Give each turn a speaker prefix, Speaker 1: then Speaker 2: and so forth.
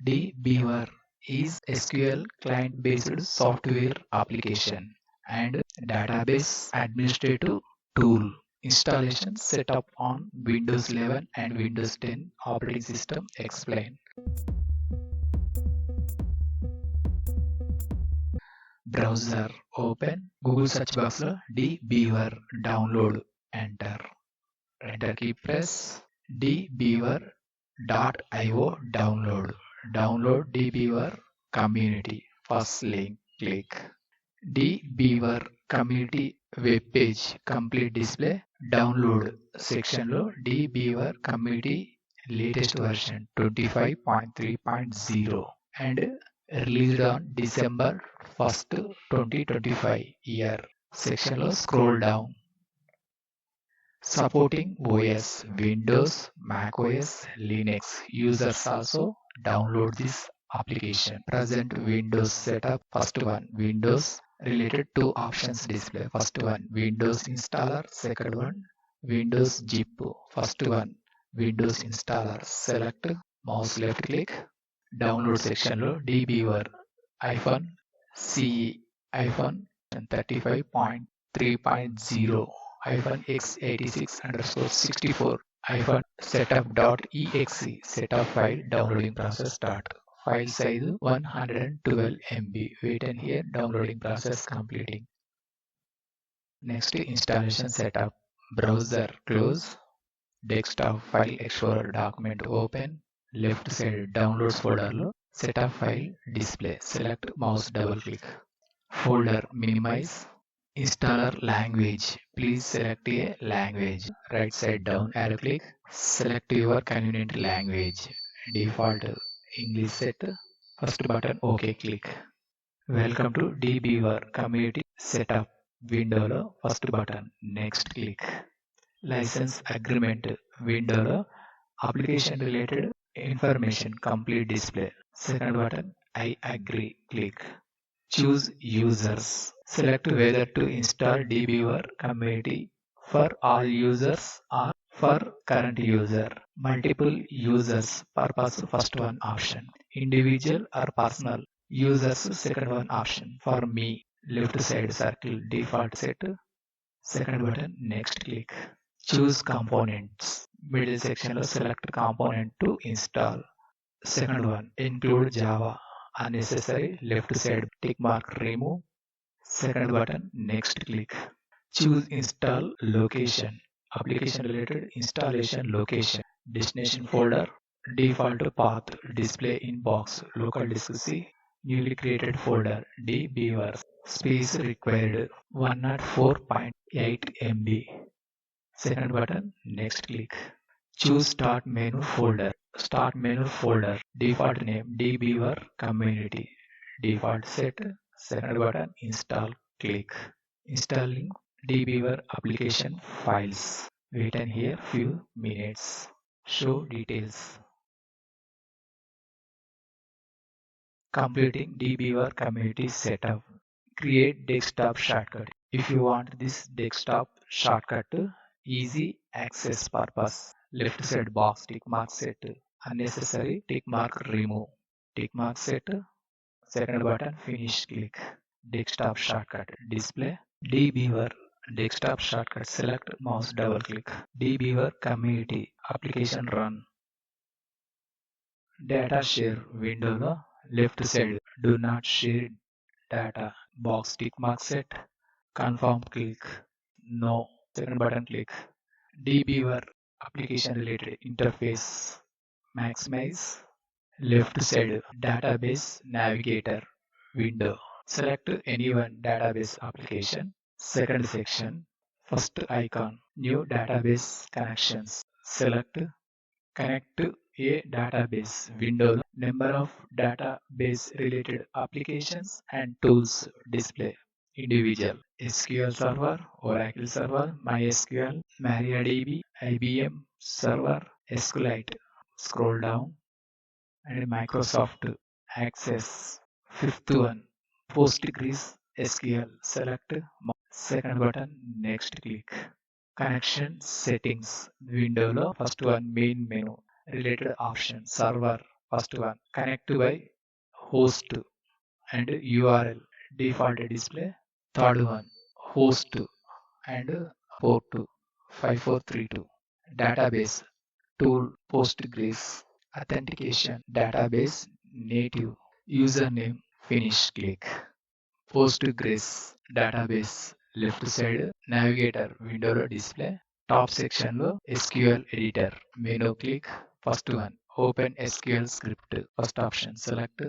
Speaker 1: DBeaver is SQL client-based software application and database administrative tool. Installation setup on Windows 11 and Windows 10 operating system explained. Browser open Google search box lo DBeaver download enter. Enter key press DBeaver.io download DBeaver community first link click DBeaver community web page complete display download section lo DBeaver community latest version 25.3.0 and released on December 1st 2025 year section lo scroll down supporting OS, Windows, macOS, Linux. Users also download this application. Present Windows setup. First one, Windows related to options display. First one, Windows installer. Second one, Windows zip. First one, Windows installer. Select mouse left click. Download section lo DBeaver -CE 35.3.0 x86_64 setup.exe setup file downloading process start. File size 112 MB. Wait and here downloading process completing. Next installation setup. Browser close. Desktop file explorer document open. Left side downloads folder lo setup file display. Select mouse double click. Folder minimize. Installer language. Please select a language. Right side down arrow click. Select your convenient language. Default English set. First button OK click. Welcome to DBeaver community setup window lo first button next click. License agreement window lo application related information complete display. Second button I agree click. Choose users. Select whether to install DBeaver community for all users or for current user. Multiple users purpose first one option. Individual or personal users second one option. For me left side circle default set. Second button next click. Choose components. Middle section select component to install. Second one include Java. Unnecessary left side tick mark remove. Second button next click. Choose install location. Application related installation location. Destination folder. Default path display in box. Local disk C. Newly created folder DBeaver. Space required 104.8 MB. Second button next click. Choose start menu folder. Start menu folder. Default name DBeaver community. Default set. Second button install click. Installing DBeaver application files. Wait and here few minutes. Show details. Completing DBeaver community setup. Create desktop shortcut. If you want this desktop shortcut easy access purpose. Left side box tick mark set. Unnecessary tick mark remove. Tick mark set. Second button finish click. Desktop shortcut display. DBeaver desktop shortcut select mouse double click. DBeaver community application run. Data share window lo left side do not share data box tick mark set. Confirm click. No. Second button click. DBeaver application related interface. Maximize. Left side database navigator window. Select any one database application. Second section. First icon. New database connections. Select connect to a database window. Number of database related applications and tools display. Individual SQL Server, Oracle Server, MySQL, MariaDB, IBM Server, SQLite. Scroll down and Microsoft Access. Fifth one, Postgres SQL. Select second button next click. Connection settings window lo first one main menu related option server First one, connect by host and URL default display. Third one, host and port 5432. Database tool Postgres. Authentication database native. Username finish click. Postgres database left side navigator window display. Top section lo SQL editor menu click. First one, open SQL script. First option select.